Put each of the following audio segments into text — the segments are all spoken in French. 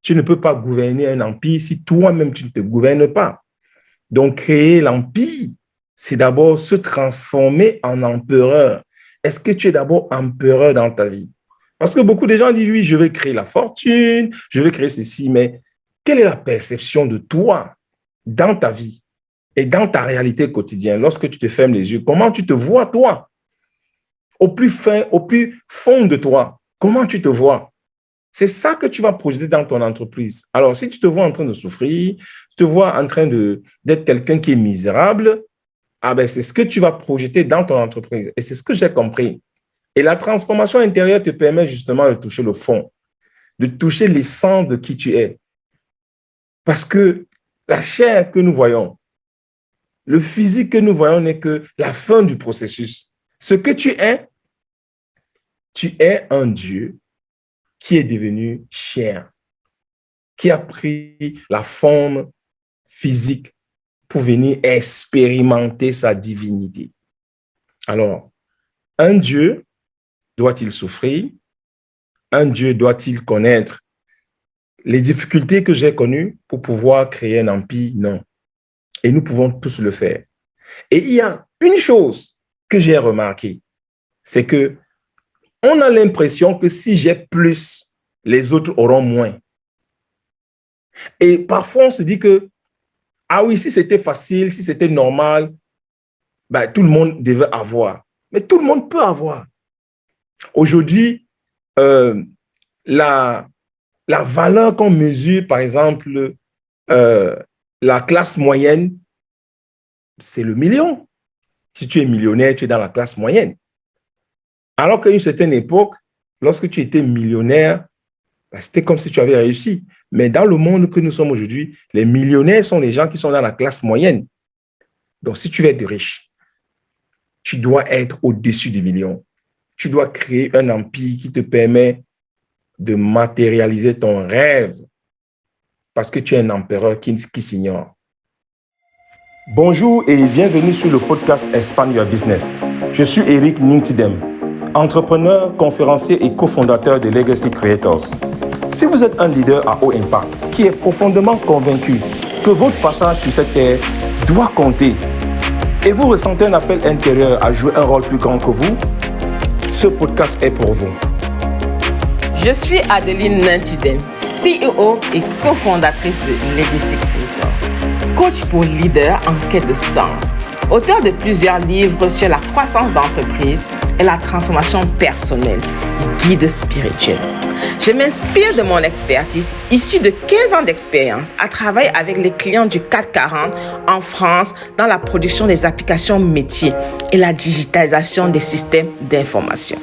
Tu ne peux pas gouverner un empire si toi-même tu ne te gouvernes pas. Donc, créer l'empire, c'est d'abord se transformer en empereur. Est-ce que tu es d'abord empereur dans ta vie? Parce que beaucoup de gens disent, oui, je vais créer la fortune, je vais créer ceci, mais quelle est la perception de toi dans ta vie et dans ta réalité quotidienne lorsque tu te fermes les yeux? Comment tu te vois, toi? Au plus fin, au plus fond de toi, comment tu te vois? C'est ça que tu vas projeter dans ton entreprise. Alors, si tu te vois en train de souffrir, tu te vois en train d'être quelqu'un qui est misérable, ah ben, c'est ce que tu vas projeter dans ton entreprise. Et c'est ce que j'ai compris. Et la transformation intérieure te permet justement de toucher le fond, de toucher l'essence de qui tu es. Parce que la chair que nous voyons, le physique que nous voyons n'est que la fin du processus. Ce que tu es un Dieu qui est devenu chair, qui a pris la forme physique pour venir expérimenter sa divinité. Alors, un Dieu doit-il souffrir? Un Dieu doit-il connaître les difficultés que j'ai connues pour pouvoir créer un empire? Non. Et nous pouvons tous le faire. Et il y a une chose que j'ai remarquée, c'est que on a l'impression que si j'ai plus, les autres auront moins. Et parfois, on se dit que, ah oui, si c'était facile, si c'était normal, ben, tout le monde devait avoir. Mais tout le monde peut avoir. Aujourd'hui, euh, la, la valeur qu'on mesure, par exemple, euh, la classe moyenne, c'est le million. Si tu es millionnaire, tu es dans la classe moyenne. Alors qu'à une certaine époque, lorsque tu étais millionnaire, ben, c'était comme si tu avais réussi. Mais dans le monde que nous sommes aujourd'hui, les millionnaires sont les gens qui sont dans la classe moyenne. Donc, si tu veux être riche, tu dois être au-dessus du million. Tu dois créer un empire qui te permet de matérialiser ton rêve parce que tu es un empereur qui s'ignore. Bonjour et bienvenue sur le podcast Expand Your Business. Je suis Eric Nintidem, entrepreneur, conférencier et cofondateur de Legacy Creators. Si vous êtes un leader à haut impact qui est profondément convaincu que votre passage sur cette terre doit compter et vous ressentez un appel intérieur à jouer un rôle plus grand que vous, ce podcast est pour vous. Je suis Adeline Nintidem, CEO et cofondatrice de Legacy Creators, coach pour leaders en quête de sens, auteur de plusieurs livres sur la croissance d'entreprise et la transformation personnelle et guide spirituel. Je m'inspire de mon expertise issue de 15 ans d'expérience à travailler avec les clients du CAC 40 en France dans la production des applications métiers et la digitalisation des systèmes d'information.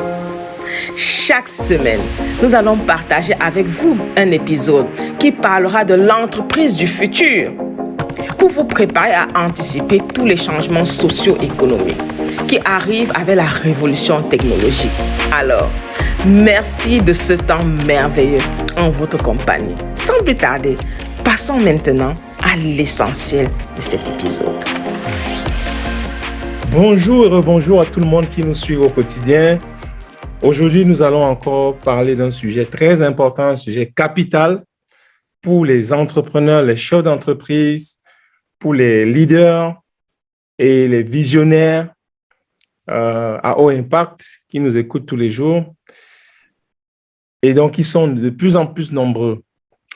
Chaque semaine, nous allons partager avec vous un épisode qui parlera de l'entreprise du futur pour vous préparer à anticiper tous les changements socio-économiques qui arrivent avec la révolution technologique. Alors, merci de ce temps merveilleux en votre compagnie. Sans plus tarder, passons maintenant à l'essentiel de cet épisode. Bonjour et rebonjour à tout le monde qui nous suit au quotidien. Aujourd'hui, nous allons encore parler d'un sujet très important, un sujet capital pour les entrepreneurs, les chefs d'entreprise, pour les leaders et les visionnaires à haut impact qui nous écoutent tous les jours et donc ils sont de plus en plus nombreux.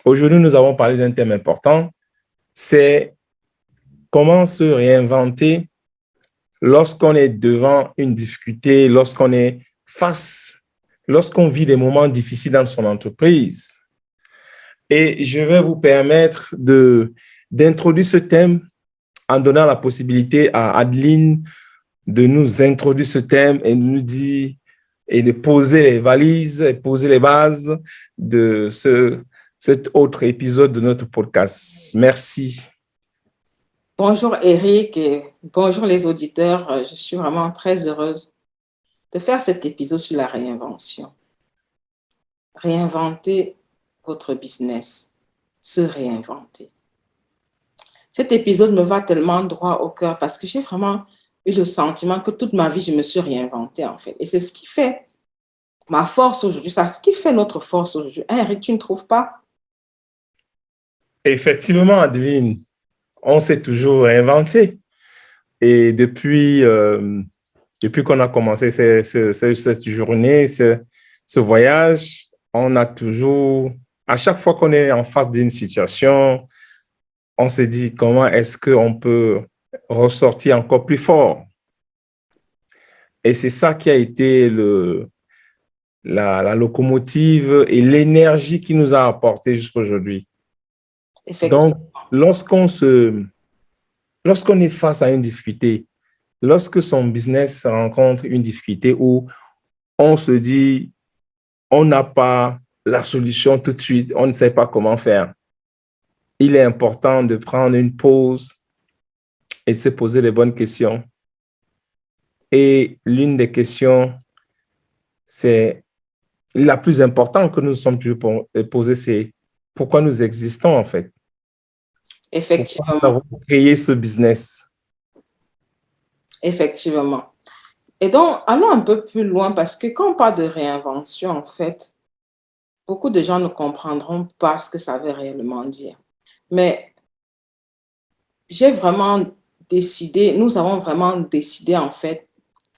Aujourd'hui, nous avons parlé d'un thème important, c'est comment se réinventer lorsqu'on est devant une difficulté, lorsqu'on vit des moments difficiles dans son entreprise. Et je vais vous permettre d'introduire ce thème en donnant la possibilité à Adeline de nous introduire ce thème et de nous dire et de poser les valises et poser les bases de cet autre épisode de notre podcast. Merci. Bonjour Eric et bonjour les auditeurs. Je suis vraiment très heureuse de faire cet épisode sur la réinvention. Réinventer votre business, se réinventer. Cet épisode me va tellement droit au cœur parce que j'ai vraiment eu le sentiment que toute ma vie, je me suis réinventée en fait. Et c'est ce qui fait ma force aujourd'hui, c'est ce qui fait notre force aujourd'hui. Hein, Eric, tu ne trouves pas? Effectivement, Adeline, on s'est toujours réinventé. Et depuis qu'on a commencé cette journée, ce voyage, on a toujours, à chaque fois qu'on est en face d'une situation, on se dit comment est-ce qu'on peut ressortir encore plus fort. Et c'est ça qui a été la locomotive et l'énergie qui nous a apporté jusqu'à aujourd'hui. Effectivement. Donc, lorsqu'on est face à une difficulté, lorsque son business rencontre une difficulté où on se dit, on n'a pas la solution tout de suite, on ne sait pas comment faire, il est important de prendre une pause et de se poser les bonnes questions. Et l'une des questions, c'est la plus importante que nous sommes toujours posée, c'est pourquoi nous existons en fait? Pourquoi nous Effectivement. avons créé ce business? Effectivement. Et donc, allons un peu plus loin parce que quand on parle de réinvention, en fait, beaucoup de gens ne comprendront pas ce que ça veut réellement dire. Mais j'ai vraiment décidé, nous avons vraiment décidé, en fait,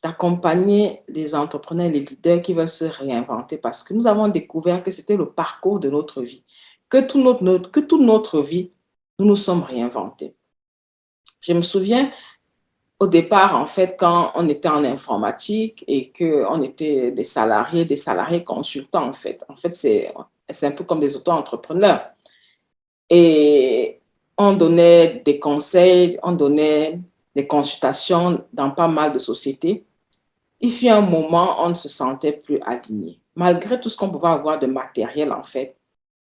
d'accompagner les entrepreneurs, les leaders qui veulent se réinventer parce que nous avons découvert que c'était le parcours de notre vie, que toute notre vie, nous nous sommes réinventés. Je me souviens, au départ, en fait, quand on était en informatique et qu'on était des salariés consultants, en fait. En fait, c'est un peu comme des auto-entrepreneurs. Et on donnait des conseils, on donnait des consultations dans pas mal de sociétés. Il fut un moment, on ne se sentait plus aligné. Malgré tout ce qu'on pouvait avoir de matériel, en fait,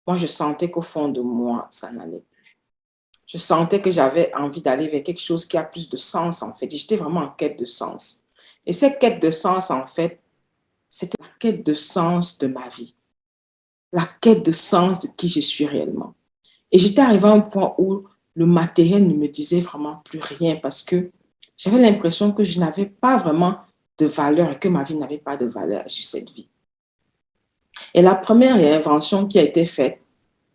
moi, je sentais qu'au fond de moi, ça n'allait pas. Je sentais que j'avais envie d'aller vers quelque chose qui a plus de sens, en fait. J'étais vraiment en quête de sens. Et cette quête de sens, en fait, c'était la quête de sens de ma vie. La quête de sens de qui je suis réellement. Et j'étais arrivée à un point où le matériel ne me disait vraiment plus rien parce que j'avais l'impression que je n'avais pas vraiment de valeur et que ma vie n'avait pas de valeur sur cette vie. Et la première réinvention qui a été faite,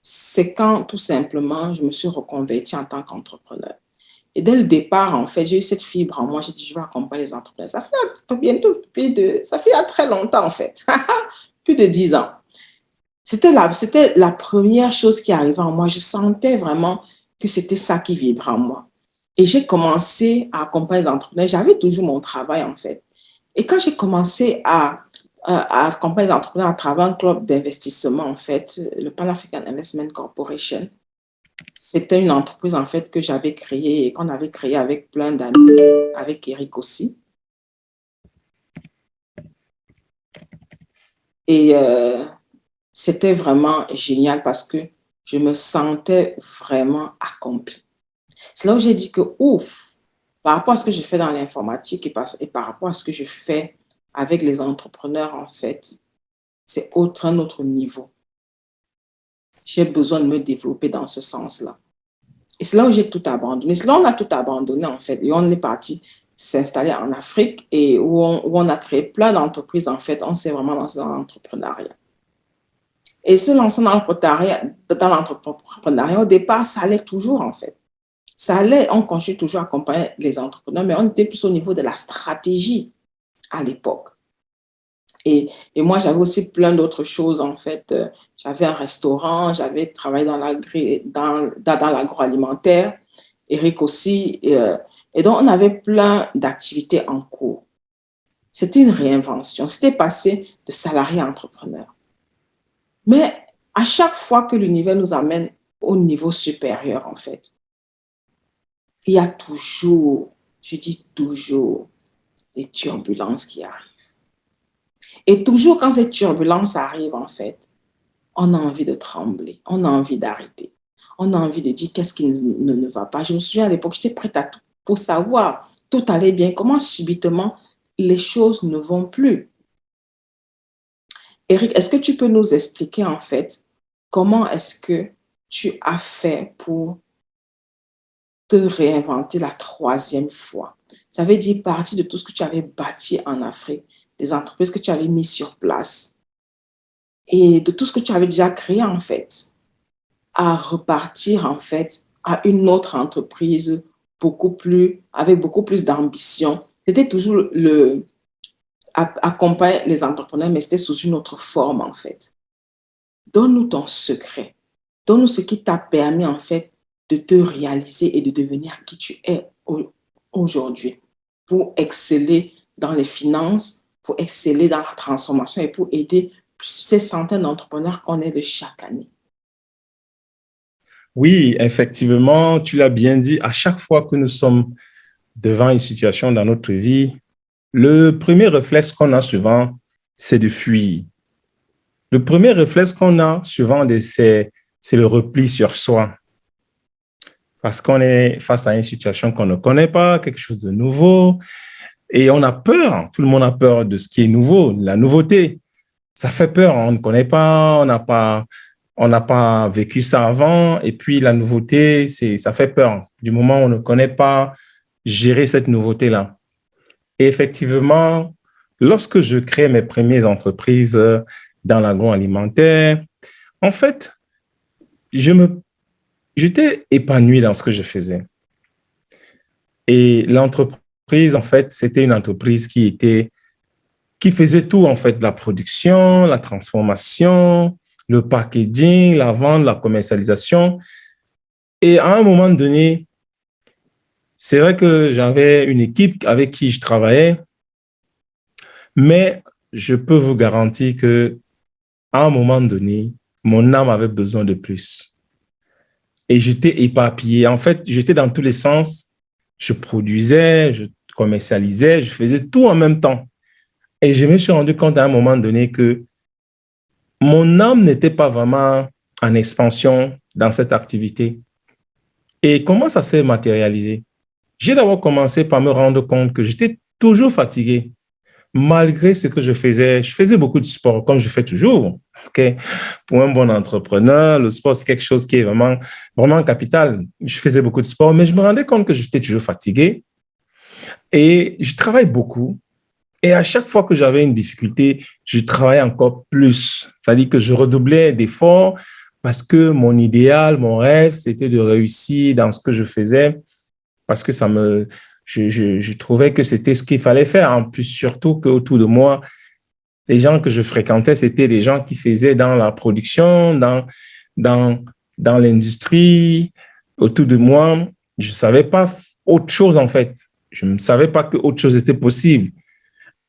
c'est quand tout simplement je me suis reconvertie en tant qu'entrepreneur. Et dès le départ, en fait, j'ai eu cette fibre en moi. J'ai dit, je vais accompagner les entrepreneurs. Ça fait bientôt ça fait très longtemps, en fait. Plus de 10 ans. C'était la première chose qui arrivait en moi. Je sentais vraiment que c'était ça qui vibrait en moi. Et j'ai commencé à accompagner les entrepreneurs. J'avais toujours mon travail, en fait. Et quand j'ai commencé à accompagner les entrepreneurs à travers un club d'investissement, en fait, le Pan African Investment Corporation, c'était une entreprise, en fait, que j'avais créée et qu'on avait créée avec plein d'amis, avec Eric aussi. Et c'était vraiment génial parce que je me sentais vraiment accomplie. C'est là où j'ai dit que, ouf, par rapport à ce que je fais dans l'informatique et par rapport à ce que je fais avec les entrepreneurs, en fait, c'est un autre niveau. J'ai besoin de me développer dans ce sens-là. Et c'est là où j'ai tout abandonné. C'est là où on a tout abandonné, en fait. Et on est parti s'installer en Afrique et où on a créé plein d'entreprises, en fait. On s'est vraiment lancé dans l'entrepreneuriat. Et se lancer dans l'entrepreneuriat, au départ, ça allait toujours, en fait. Ça allait, on continue toujours à accompagner les entrepreneurs, mais on était plus au niveau de la stratégie à l'époque. Et moi, j'avais aussi plein d'autres choses, en fait. J'avais un restaurant, j'avais travaillé dans l'agroalimentaire, Eric aussi. Et donc, on avait plein d'activités en cours. C'était une réinvention. C'était passé de salarié à entrepreneur. Mais à chaque fois que l'univers nous amène au niveau supérieur, en fait, il y a toujours, je dis toujours, des turbulences qui arrivent. Et toujours quand ces turbulences arrivent, en fait, on a envie de trembler, on a envie d'arrêter, on a envie de dire qu'est-ce qui ne va pas. Je me souviens à l'époque, j'étais prête à tout pour savoir, tout allait bien, comment subitement les choses ne vont plus. Eric, est-ce que tu peux nous expliquer en fait comment est-ce que tu as fait pour te réinventer la troisième fois? Ça veut dire partir de tout ce que tu avais bâti en Afrique, des entreprises que tu avais mises sur place et de tout ce que tu avais déjà créé en fait. à repartir, en fait, à une autre entreprise avec beaucoup plus d'ambition. C'était toujours accompagner les entrepreneurs, mais c'était sous une autre forme, en fait. Donne-nous ton secret. Donne-nous ce qui t'a permis, en fait, de te réaliser et de devenir qui tu es aujourd'hui pour exceller dans les finances, pour exceller dans la transformation et pour aider ces centaines d'entrepreneurs qu'on est de chaque année. Oui, effectivement, tu l'as bien dit, à chaque fois que nous sommes devant une situation dans notre vie, le premier réflexe qu'on a souvent, c'est de fuir. Le premier réflexe qu'on a souvent, c'est le repli sur soi. Parce qu'on est face à une situation qu'on ne connaît pas, quelque chose de nouveau, et on a peur. Tout le monde a peur de ce qui est nouveau, la nouveauté. Ça fait peur, on ne connaît pas, on n'a pas vécu ça avant, et puis la nouveauté, ça fait peur. Du moment où on ne connaît pas gérer cette nouveauté-là. Et effectivement, lorsque je crée mes premières entreprises dans l'agroalimentaire, en fait, j'étais épanoui dans ce que je faisais. Et l'entreprise, en fait, c'était une entreprise qui faisait tout, en fait, la production, la transformation, le packaging, la vente, la commercialisation. Et à un moment donné, c'est vrai que j'avais une équipe avec qui je travaillais, mais je peux vous garantir que à un moment donné, mon âme avait besoin de plus. Et j'étais éparpillé. En fait, j'étais dans tous les sens. Je produisais, je commercialisais, je faisais tout en même temps. Et je me suis rendu compte à un moment donné que mon âme n'était pas vraiment en expansion dans cette activité. Et comment ça s'est matérialisé? J'ai d'abord commencé par me rendre compte que j'étais toujours fatigué. Malgré ce que je faisais beaucoup de sport, comme je fais toujours. Okay? Pour un bon entrepreneur, le sport, c'est quelque chose qui est vraiment, vraiment capital. Je faisais beaucoup de sport, mais je me rendais compte que j'étais toujours fatigué. Et je travaille beaucoup. Et à chaque fois que j'avais une difficulté, je travaillais encore plus. C'est-à-dire que je redoublais d'efforts parce que mon idéal, mon rêve, c'était de réussir dans ce que je faisais parce que je trouvais que c'était ce qu'il fallait faire. En plus, surtout qu'autour de moi, les gens que je fréquentais, c'était des gens qui faisaient dans la production, dans l'industrie. Autour de moi, je ne savais pas autre chose, en fait. Je ne savais pas que autre chose était possible.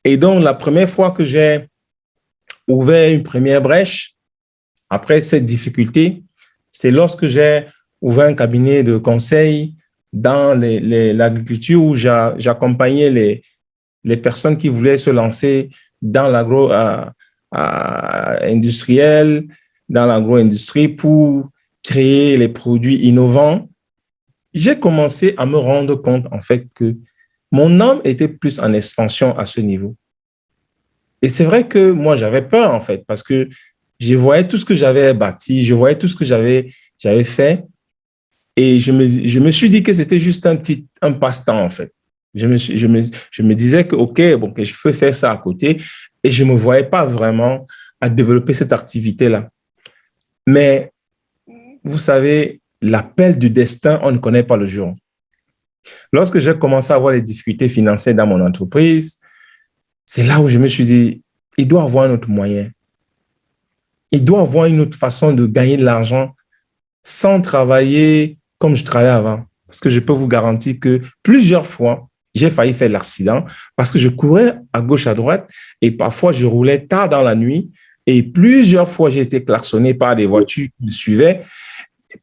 Et donc, la première fois que j'ai ouvert une première brèche, après cette difficulté, c'est lorsque j'ai ouvert un cabinet de conseil dans l'agriculture où j'accompagnais les personnes qui voulaient se lancer dans l'agro-industriel, dans l'agro-industrie pour créer les produits innovants. J'ai commencé à me rendre compte, en fait, que mon âme était plus en expansion à ce niveau. Et c'est vrai que moi, j'avais peur, en fait, parce que je voyais tout ce que j'avais bâti, je voyais tout ce que j'avais fait. Et je me suis dit que c'était juste un passe-temps, en fait. Je me disais que, OK, bon, que je peux faire ça à côté. Et je ne me voyais pas vraiment à développer cette activité-là. Mais vous savez, l'appel du destin, on ne connaît pas le jour. Lorsque j'ai commencé à avoir les difficultés financières dans mon entreprise, c'est là où je me suis dit, il doit avoir un autre moyen. Il doit avoir une autre façon de gagner de l'argent sans travailler comme je travaillais avant. Parce que je peux vous garantir que plusieurs fois, j'ai failli faire l'accident parce que je courais à gauche, à droite et parfois je roulais tard dans la nuit et plusieurs fois j'ai été klaxonné par des voitures qui me suivaient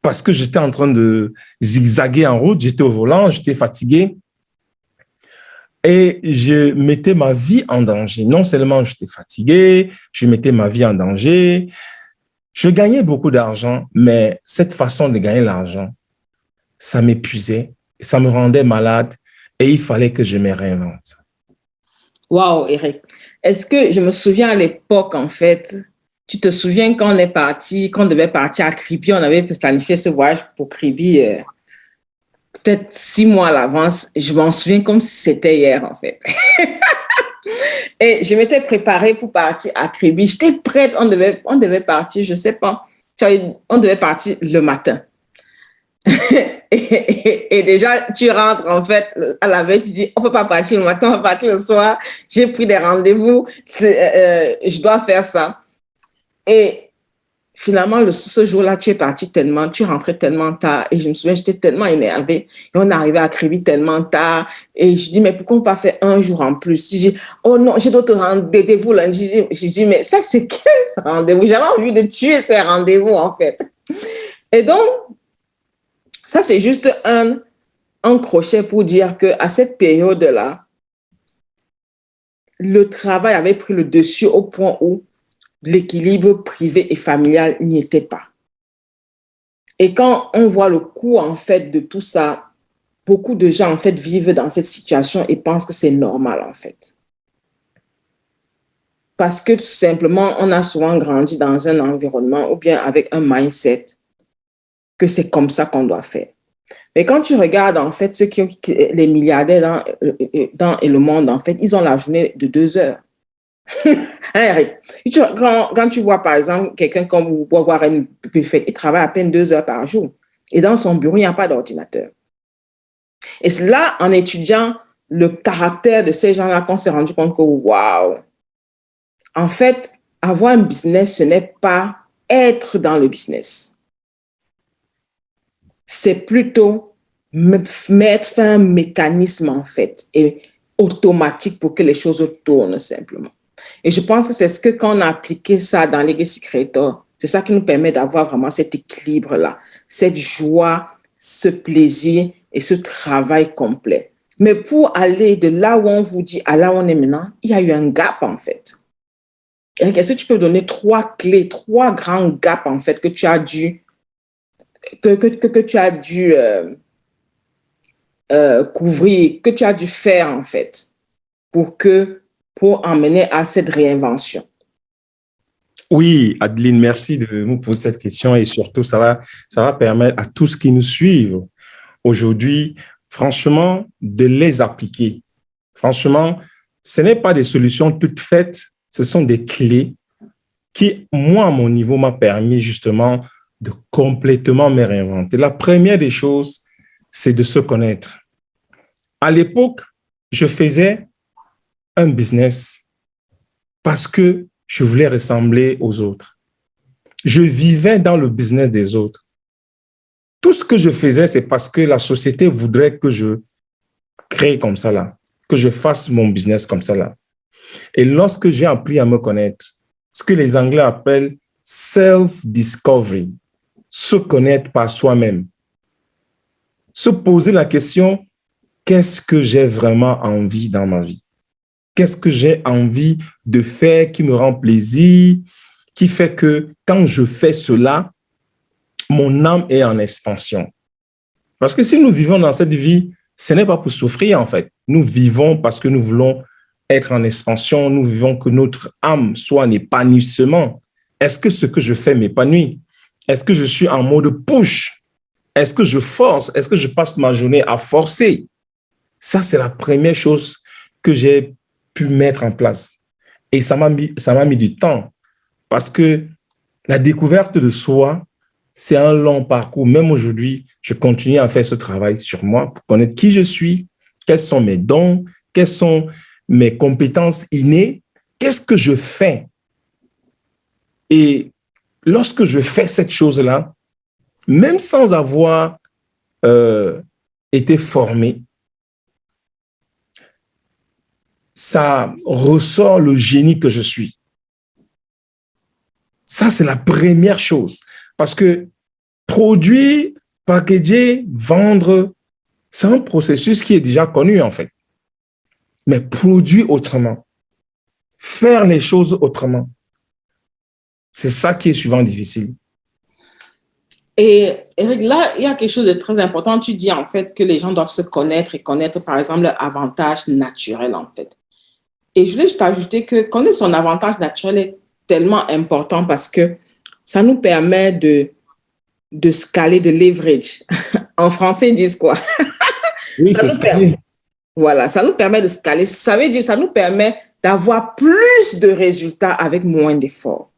parce que j'étais en train de zigzaguer en route, j'étais au volant, j'étais fatigué et je mettais ma vie en danger. Non seulement j'étais fatigué, je mettais ma vie en danger. Je gagnais beaucoup d'argent, mais cette façon de gagner l'argent, ça m'épuisait, ça me rendait malade et il fallait que je me réinvente. Waouh, Eric. Est-ce que je me souviens à l'époque, en fait, tu te souviens quand on est parti, quand on devait partir à Kribi, on avait planifié ce voyage pour Kribi peut-être 6 mois à l'avance. Je m'en souviens comme si c'était hier, en fait. Et je m'étais préparée pour partir à Kribi. J'étais prête, on devait partir, je ne sais pas, On devait partir le matin. Et déjà, tu rentres en fait à la veille, tu dis, on ne peut pas partir le matin, on va partir le soir. J'ai pris des rendez-vous, je dois faire ça. Et finalement, ce jour-là, tu rentrais tellement tard. Et je me souviens, j'étais tellement énervée. Et on arrivait à Kribi tellement tard. Et je dis, mais pourquoi on pas fait un jour en plus? Je dis, oh non, j'ai d'autres rendez-vous lundi. Je dis, mais ça, c'est quel rendez-vous? J'avais envie de tuer ces rendez-vous, en fait. Et donc, ça, c'est juste un crochet pour dire qu'à cette période-là, le travail avait pris le dessus au point où l'équilibre privé et familial n'y était pas. Et quand on voit le coût, en fait, de tout ça, beaucoup de gens, en fait, vivent dans cette situation et pensent que c'est normal, en fait. Parce que, tout simplement, on a souvent grandi dans un environnement ou bien avec un mindset que c'est comme ça qu'on doit faire. Mais quand tu regardes, en fait, les milliardaires dans le monde, en fait, ils ont la journée de 2 heures. Eric, quand tu vois, par exemple, quelqu'un comme Warren Buffett, il travaille à peine 2 heures par jour. Et dans son bureau, il n'y a pas d'ordinateur. Et c'est là, en étudiant le caractère de ces gens-là, qu'on s'est rendu compte que, waouh, en fait, avoir un business, ce n'est pas être dans le business. C'est plutôt mettre un mécanisme, en fait, et automatique pour que les choses tournent simplement. Et je pense que c'est ce que quand on a appliqué ça dans Legacy Creator, c'est ça qui nous permet d'avoir vraiment cet équilibre-là, cette joie, ce plaisir et ce travail complet. Mais pour aller de là où on vous dit à là où on est maintenant, il y a eu un gap en fait. Est-ce que tu peux donner 3 clés, 3 grands gaps en fait que tu as dû couvrir, que tu as dû faire en fait pour emmener à cette réinvention? Oui, Adeline, merci de nous poser cette question et surtout, ça va permettre à tous qui nous suivent aujourd'hui, franchement, de les appliquer. Franchement, ce n'est pas des solutions toutes faites, ce sont des clés qui, moi, à mon niveau, m'a permis justement de complètement me réinventer. La première des choses, c'est de se connaître. À l'époque, je faisais un business parce que je voulais ressembler aux autres. Je vivais dans le business des autres. Tout ce que je faisais, c'est parce que la société voudrait que je crée comme ça là, que je fasse mon business comme ça là. Et lorsque j'ai appris à me connaître, ce que les Anglais appellent self-discovery, se connaître par soi-même, se poser la question, qu'est-ce que j'ai vraiment envie dans ma vie? Qu'est-ce que j'ai envie de faire qui me rend plaisir, qui fait que quand je fais cela, mon âme est en expansion. Parce que si nous vivons dans cette vie, ce n'est pas pour souffrir en fait. Nous vivons parce que nous voulons être en expansion, nous vivons que notre âme soit en épanouissement. Est-ce que ce que je fais m'épanouit? Est-ce que je suis en mode push? Est-ce que je force? Est-ce que je passe ma journée à forcer? Ça, c'est la première chose que j'ai pu mettre en place. Et ça m'a mis du temps parce que la découverte de soi, c'est un long parcours. Même aujourd'hui, je continue à faire ce travail sur moi pour connaître qui je suis, quels sont mes dons, quelles sont mes compétences innées, qu'est-ce que je fais. Et lorsque je fais cette chose-là, même sans avoir été formé, ça ressort le génie que je suis. Ça, c'est la première chose. Parce que produire, packager, vendre, c'est un processus qui est déjà connu, en fait. Mais produire autrement, faire les choses autrement, c'est ça qui est souvent difficile. Et Eric, là, il y a quelque chose de très important. Tu dis, en fait, que les gens doivent se connaître et connaître, par exemple, leur avantage naturel, en fait. Et je voulais juste ajouter que connaître son avantage naturel est tellement important parce que ça nous permet de scaler, de leverage. En français, ils disent quoi? Oui, c'est ça. Voilà, ça nous permet de scaler. Ça veut dire, ça nous permet d'avoir plus de résultats avec moins d'efforts.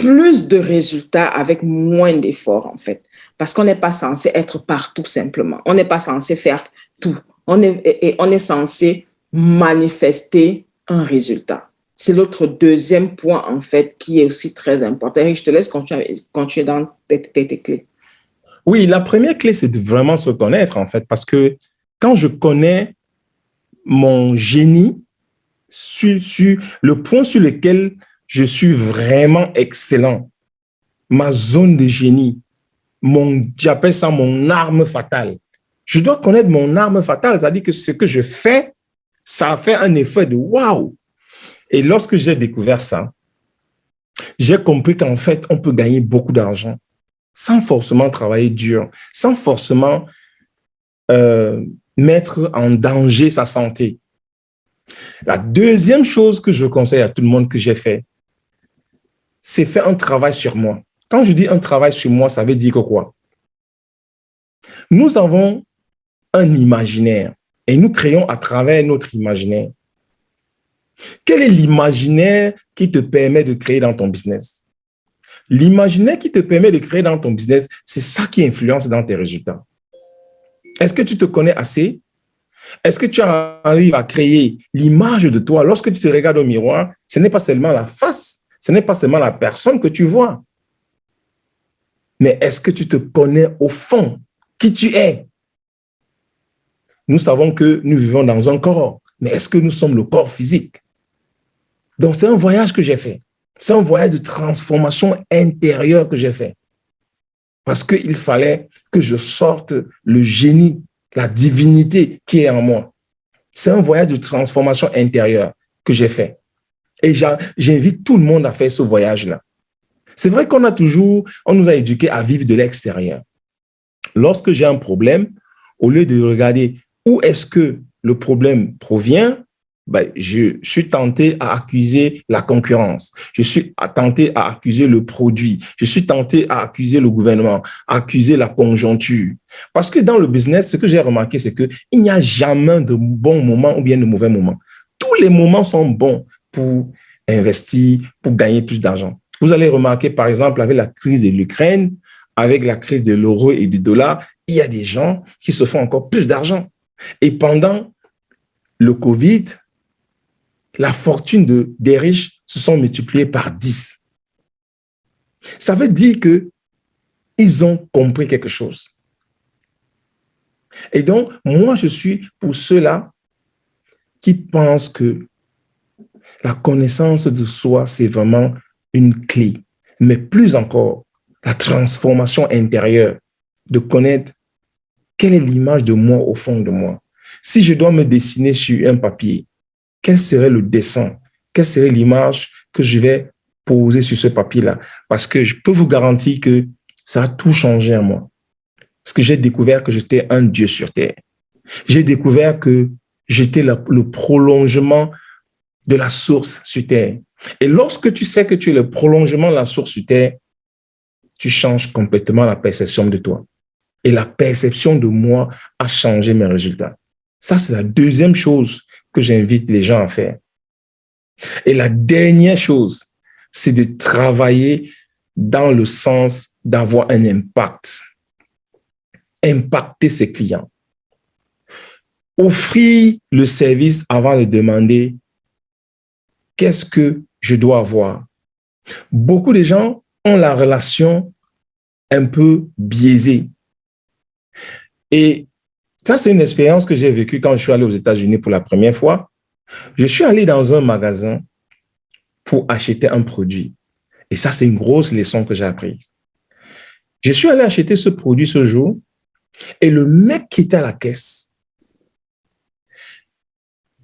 plus de résultats avec moins d'efforts, en fait. Parce qu'on n'est pas censé être partout simplement. On n'est pas censé faire tout. On est censé manifester un résultat. C'est l'autre deuxième point, en fait, qui est aussi très important. Et je te laisse continuer dans tes clés. Oui, la première clé, c'est de vraiment se connaître, en fait, parce que quand je connais mon génie, sur le point sur lequel je suis vraiment excellent, ma zone de génie, j'appelle ça mon arme fatale. Je dois connaître mon arme fatale, c'est-à-dire que ce que je fais, ça a fait un effet de waouh. Et lorsque j'ai découvert ça, j'ai compris qu'en fait, on peut gagner beaucoup d'argent sans forcément travailler dur, sans forcément mettre en danger sa santé. La deuxième chose que je conseille à tout le monde que j'ai fait, c'est faire un travail sur moi. Quand je dis un travail sur moi, ça veut dire que quoi? Nous avons un imaginaire et nous créons à travers notre imaginaire. Quel est l'imaginaire qui te permet de créer dans ton business? L'imaginaire qui te permet de créer dans ton business, c'est ça qui influence dans tes résultats. Est-ce que tu te connais assez? Est-ce que tu arrives à créer l'image de toi? Lorsque tu te regardes au miroir, ce n'est pas seulement la face, ce n'est pas seulement la personne que tu vois. Mais est-ce que tu te connais au fond qui tu es? Nous savons que nous vivons dans un corps, mais est-ce que nous sommes le corps physique? Donc, c'est un voyage que j'ai fait. C'est un voyage de transformation intérieure que j'ai fait. Parce qu'il fallait que je sorte le génie, la divinité qui est en moi. C'est un voyage de transformation intérieure que j'ai fait. Et j'invite tout le monde à faire ce voyage-là. C'est vrai qu'on nous a éduqués à vivre de l'extérieur. Lorsque j'ai un problème, au lieu de regarder où est-ce que le problème provient, je suis tenté à accuser la concurrence. Je suis tenté à accuser le produit. Je suis tenté à accuser le gouvernement, à accuser la conjoncture. Parce que dans le business, ce que j'ai remarqué, c'est qu'il n'y a jamais de bons moments ou bien de mauvais moments. Tous les moments sont bons pour investir, pour gagner plus d'argent. Vous allez remarquer, par exemple, avec la crise de l'Ukraine, avec la crise de l'euro et du dollar, il y a des gens qui se font encore plus d'argent. Et pendant le Covid, la fortune des riches se sont multipliées par 10. Ça veut dire qu'ils ont compris quelque chose. Et donc, moi, je suis pour ceux-là qui pensent que la connaissance de soi, c'est vraiment une clé. Mais plus encore, la transformation intérieure, de connaître quelle est l'image de moi au fond de moi. Si je dois me dessiner sur un papier, quel serait le dessin? Quelle serait l'image que je vais poser sur ce papier-là? Parce que je peux vous garantir que ça a tout changé en moi. Parce que j'ai découvert que j'étais un Dieu sur terre. J'ai découvert que j'étais le prolongement de la source sur terre. Et lorsque tu sais que tu es le prolongement de la source sur terre, tu changes complètement la perception de toi. Et la perception de moi a changé mes résultats. Ça, c'est la deuxième chose que j'invite les gens à faire. Et la dernière chose, c'est de travailler dans le sens d'avoir un impact. Impacter ses clients. Offrir le service avant de demander qu'est-ce que je dois avoir. Beaucoup de gens ont la relation un peu biaisée. Et ça, c'est une expérience que j'ai vécue quand je suis allé aux États-Unis pour la première fois. Je suis allé dans un magasin pour acheter un produit. Et ça, c'est une grosse leçon que j'ai apprise. Je suis allé acheter ce produit ce jour et le mec qui était à la caisse,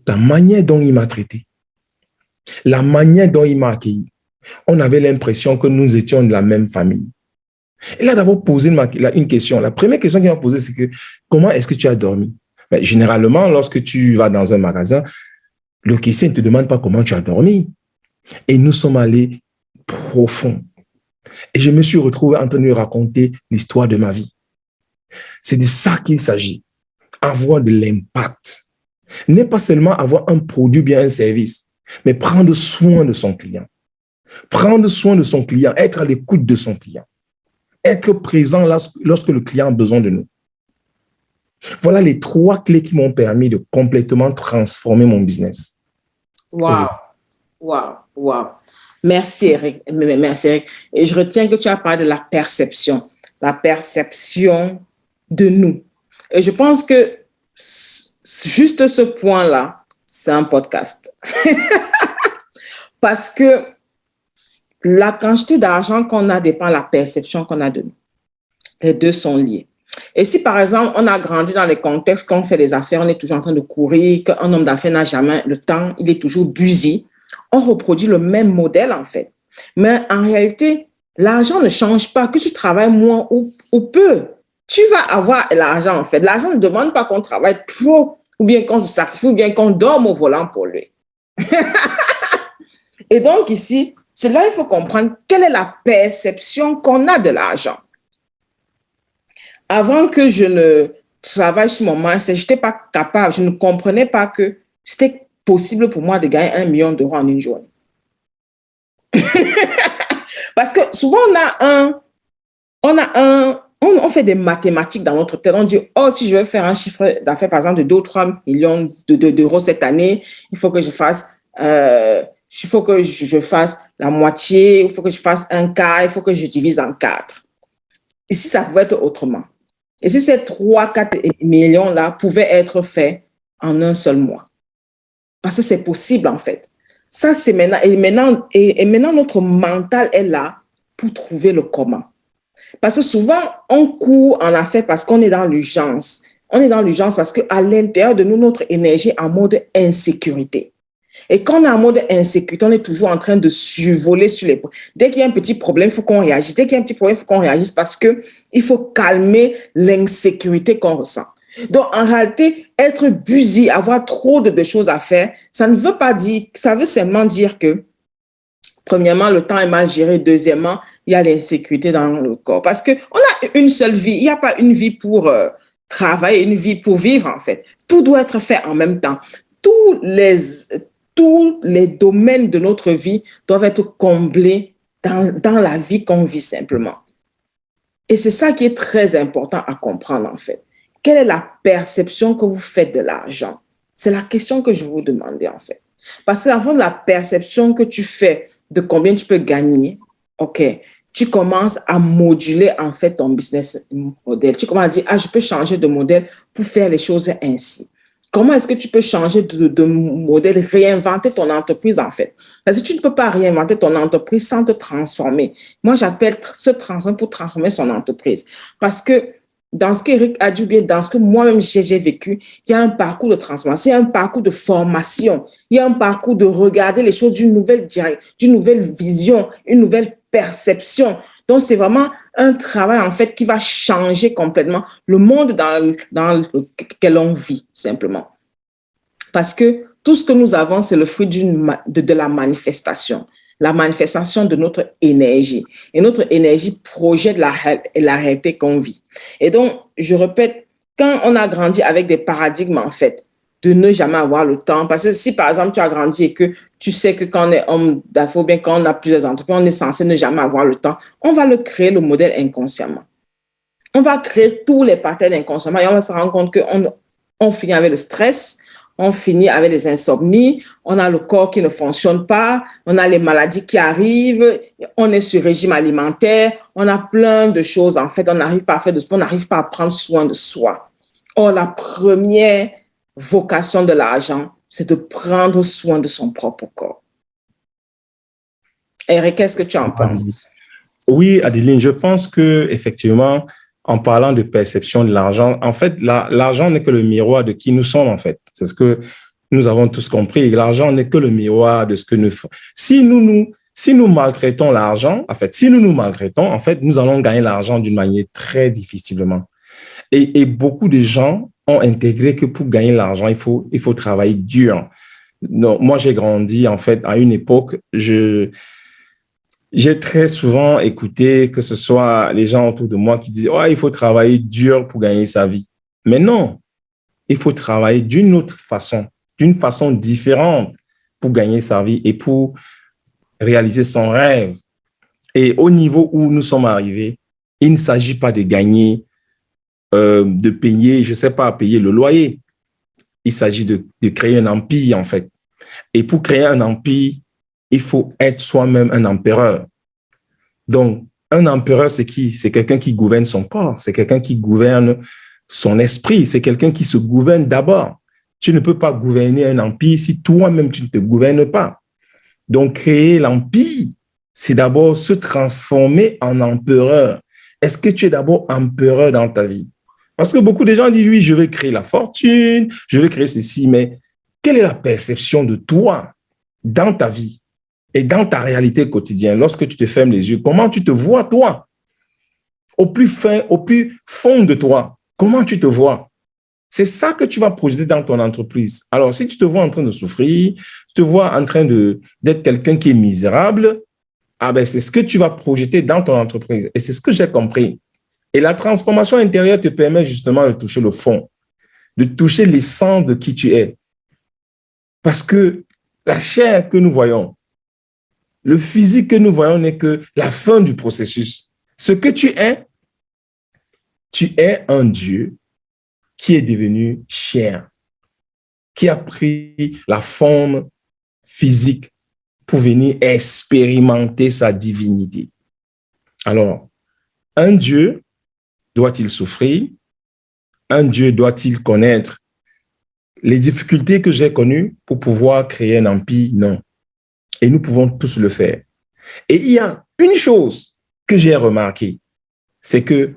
la manière dont il m'a traité, la manière dont il m'a accueilli, on avait l'impression que nous étions de la même famille. Il a d'abord posé une question. La première question qu'il m'a posée, c'est que comment est-ce que tu as dormi? Mais généralement, lorsque tu vas dans un magasin, le caissier ne te demande pas comment tu as dormi. Et nous sommes allés profond. Et je me suis retrouvé en train de lui raconter l'histoire de ma vie. C'est de ça qu'il s'agit. Avoir de l'impact. N'est pas seulement avoir un produit, bien un service, mais prendre soin de son client. Prendre soin de son client, être à l'écoute de son client, être présent lorsque le client a besoin de nous. Voilà les 3 clés qui m'ont permis de complètement transformer mon business. Wow, wow, wow. Merci, Eric. Merci, Eric. Et je retiens que tu as parlé de la perception de nous. Et je pense que juste ce point-là, c'est un podcast. Parce que la quantité d'argent qu'on a dépend de la perception qu'on a de nous. Les deux sont liés. Et si, par exemple, on a grandi dans les contextes qu'on fait des affaires, on est toujours en train de courir, qu'un homme d'affaires n'a jamais le temps, il est toujours busy, on reproduit le même modèle, en fait. Mais en réalité, l'argent ne change pas, que tu travailles moins ou peu. Tu vas avoir l'argent, en fait. L'argent ne demande pas qu'on travaille trop, ou bien qu'on se sacrifie, ou bien qu'on dorme au volant pour lui. Et donc, ici, c'est là qu'il faut comprendre quelle est la perception qu'on a de l'argent. Avant que je ne travaille sur mon mindset, je n'étais pas capable, je ne comprenais pas que c'était possible pour moi de gagner 1 million d'euros en une journée. Parce que souvent, on fait des mathématiques dans notre tête. On dit, oh, si je veux faire un chiffre d'affaires, par exemple, de 2 ou 3 millions d'euros cette année, il faut que je fasse la moitié, il faut que je fasse un quart, il faut que je divise en 4. Ici, ça pouvait être autrement. Et si ces 3-4 millions-là pouvaient être faits en un seul mois. Parce que c'est possible, en fait. Ça, c'est maintenant. Et maintenant, notre mental est là pour trouver le comment. Parce que souvent, on court en affaires parce qu'on est dans l'urgence. On est dans l'urgence parce qu'à l'intérieur de nous, notre énergie est en mode insécurité. Et quand on est en mode insécurité, on est toujours en train de survoler sur les... Dès qu'il y a un petit problème, il faut qu'on réagisse. Dès qu'il y a un petit problème, il faut qu'on réagisse parce qu'il faut calmer l'insécurité qu'on ressent. Donc, en réalité, être busy, avoir trop de choses à faire, ça ne veut pas dire... Ça veut seulement dire que, premièrement, le temps est mal géré. Deuxièmement, il y a l'insécurité dans le corps. Parce qu'on a une seule vie. Il n'y a pas une vie pour travailler, une vie pour vivre, en fait. Tout doit être fait en même temps. Tous les domaines de notre vie doivent être comblés dans la vie qu'on vit simplement. Et c'est ça qui est très important à comprendre, en fait. Quelle est la perception que vous faites de l'argent? C'est la question que je vous demandais, en fait. Parce que avant de la perception que tu fais de combien tu peux gagner, OK, tu commences à moduler, en fait, ton business model. Tu commences à dire, je peux changer de modèle pour faire les choses ainsi. Comment est-ce que tu peux changer de modèle, réinventer ton entreprise, en fait? Parce que tu ne peux pas réinventer ton entreprise sans te transformer. Moi, j'appelle se transformer pour transformer son entreprise. Parce que dans ce qu'Eric a dit, bien dans ce que moi-même j'ai vécu, il y a un parcours de transformation, il y a un parcours de formation, il y a un parcours de regarder les choses d'une nouvelle vision, une nouvelle perception. Donc, c'est vraiment un travail, en fait, qui va changer complètement le monde dans lequel on vit, simplement. Parce que tout ce que nous avons, c'est le fruit de la manifestation de notre énergie. Et notre énergie projette la réalité qu'on vit. Et donc, je répète, quand on a grandi avec des paradigmes, en fait, de ne jamais avoir le temps. Parce que si, par exemple, tu as grandi et que tu sais que quand on est homme d'affaires ou bien quand on a plusieurs entreprises, on est censé ne jamais avoir le temps, on va le créer, le modèle, inconsciemment. On va créer tous les patterns inconsciemment et on va se rendre compte qu'on finit avec le stress, on finit avec les insomnies, on a le corps qui ne fonctionne pas, on a les maladies qui arrivent, on est sur régime alimentaire, on a plein de choses. En fait, on n'arrive pas à faire de sport, on n'arrive pas à prendre soin de soi. Or, la première vocation de l'argent, c'est de prendre soin de son propre corps. Eric, qu'est-ce que tu en penses? Oui, Adeline, je pense que effectivement, en parlant de perception de l'argent, en fait, l'argent n'est que le miroir de qui nous sommes, en fait. C'est ce que nous avons tous compris. L'argent n'est que le miroir de ce que nous faisons. Si nous maltraitons l'argent, en fait, nous allons gagner l'argent d'une manière très difficilement. Et beaucoup de gens ont intégré que pour gagner l'argent, il faut travailler dur. Donc, moi, j'ai grandi, en fait, à une époque, j'ai très souvent écouté que ce soit les gens autour de moi qui disaient « Oh, il faut travailler dur pour gagner sa vie. » Mais non, il faut travailler d'une autre façon, d'une façon différente pour gagner sa vie et pour réaliser son rêve. Et au niveau où nous sommes arrivés, il ne s'agit pas de gagner, de payer, je ne sais pas, payer le loyer. Il s'agit de créer un empire, en fait. Et pour créer un empire, il faut être soi-même un empereur. Donc, un empereur, c'est qui? C'est quelqu'un qui gouverne son corps, c'est quelqu'un qui gouverne son esprit, c'est quelqu'un qui se gouverne d'abord. Tu ne peux pas gouverner un empire si toi-même tu ne te gouvernes pas. Donc, créer l'empire, c'est d'abord se transformer en empereur. Est-ce que tu es d'abord empereur dans ta vie? Parce que beaucoup de gens disent, oui, je vais créer la fortune, je vais créer ceci, mais quelle est la perception de toi dans ta vie et dans ta réalité quotidienne lorsque tu te fermes les yeux? Comment tu te vois, toi? Au plus fin, au plus fond de toi, comment tu te vois? C'est ça que tu vas projeter dans ton entreprise. Alors, si tu te vois en train de souffrir, tu te vois en train d'être quelqu'un qui est misérable, ah ben, c'est ce que tu vas projeter dans ton entreprise. Et c'est ce que j'ai compris. Et la transformation intérieure te permet justement de toucher le fond, de toucher l'essence de qui tu es. Parce que la chair que nous voyons, le physique que nous voyons n'est que la fin du processus. Ce que tu es un Dieu qui est devenu chair, qui a pris la forme physique pour venir expérimenter sa divinité. Alors, un Dieu doit-il souffrir? Un Dieu doit-il connaître les difficultés que j'ai connues pour pouvoir créer un empire? Non. Et nous pouvons tous le faire. Et il y a une chose que j'ai remarquée, c'est que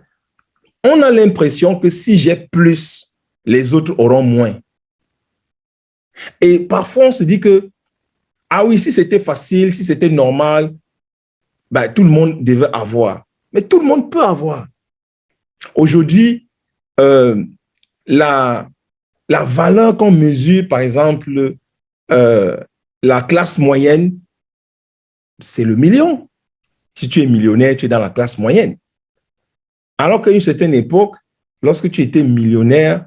on a l'impression que si j'ai plus, les autres auront moins. Et parfois, on se dit que, ah oui, si c'était facile, si c'était normal, ben, tout le monde devait avoir. Mais tout le monde peut avoir. Aujourd'hui, la valeur qu'on mesure, par exemple, la classe moyenne, c'est le million. Si tu es millionnaire, tu es dans la classe moyenne. Alors qu'à une certaine époque, lorsque tu étais millionnaire,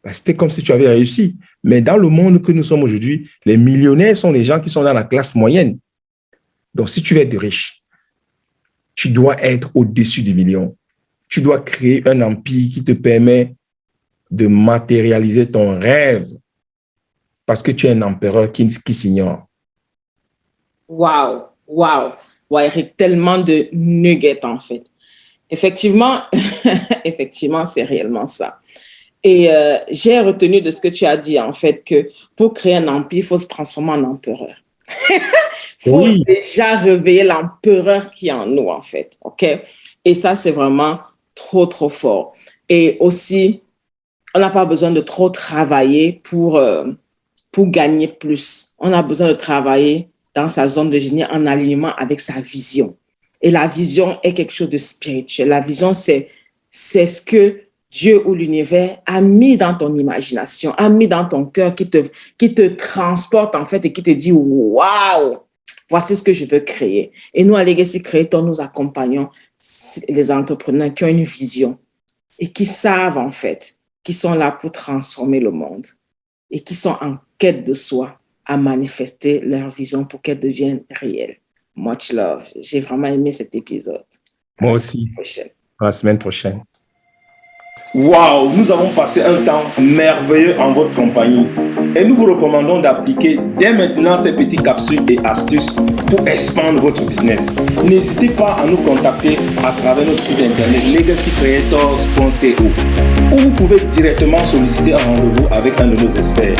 ben, c'était comme si tu avais réussi. Mais dans le monde que nous sommes aujourd'hui, les millionnaires sont les gens qui sont dans la classe moyenne. Donc, si tu veux être riche, tu dois être au-dessus du million. Tu dois créer un empire qui te permet de matérialiser ton rêve parce que tu es un empereur qui s'ignore. Waouh, waouh. Ouais, Eric, tellement de nuggets en fait. Effectivement, effectivement, c'est réellement ça. Et j'ai retenu de ce que tu as dit, en fait, que pour créer un empire, il faut se transformer en empereur. Il faut déjà réveiller l'empereur qui est en nous, en fait. OK? Et ça, c'est vraiment trop, trop fort. Et aussi, on n'a pas besoin de trop travailler pour gagner plus. On a besoin de travailler dans sa zone de génie en alignement avec sa vision. Et la vision est quelque chose de spirituel. La vision, c'est ce que Dieu ou l'univers a mis dans ton imagination, a mis dans ton cœur, qui te transporte en fait et qui te dit « Waouh, voici ce que je veux créer ». Et nous, à Legacy Creator, nous accompagnons les entrepreneurs qui ont une vision et qui savent en fait, qui sont là pour transformer le monde et qui sont en quête de soi à manifester leur vision pour qu'elle devienne réelle. Much love. J'ai vraiment aimé cet épisode. Moi aussi. À la semaine prochaine. Waouh, nous avons passé un temps merveilleux en votre compagnie et nous vous recommandons d'appliquer dès maintenant ces petites capsules et astuces pour expandre votre business. N'hésitez pas à nous contacter à travers notre site internet legacycreators.co où vous pouvez directement solliciter un rendez-vous avec un de nos experts.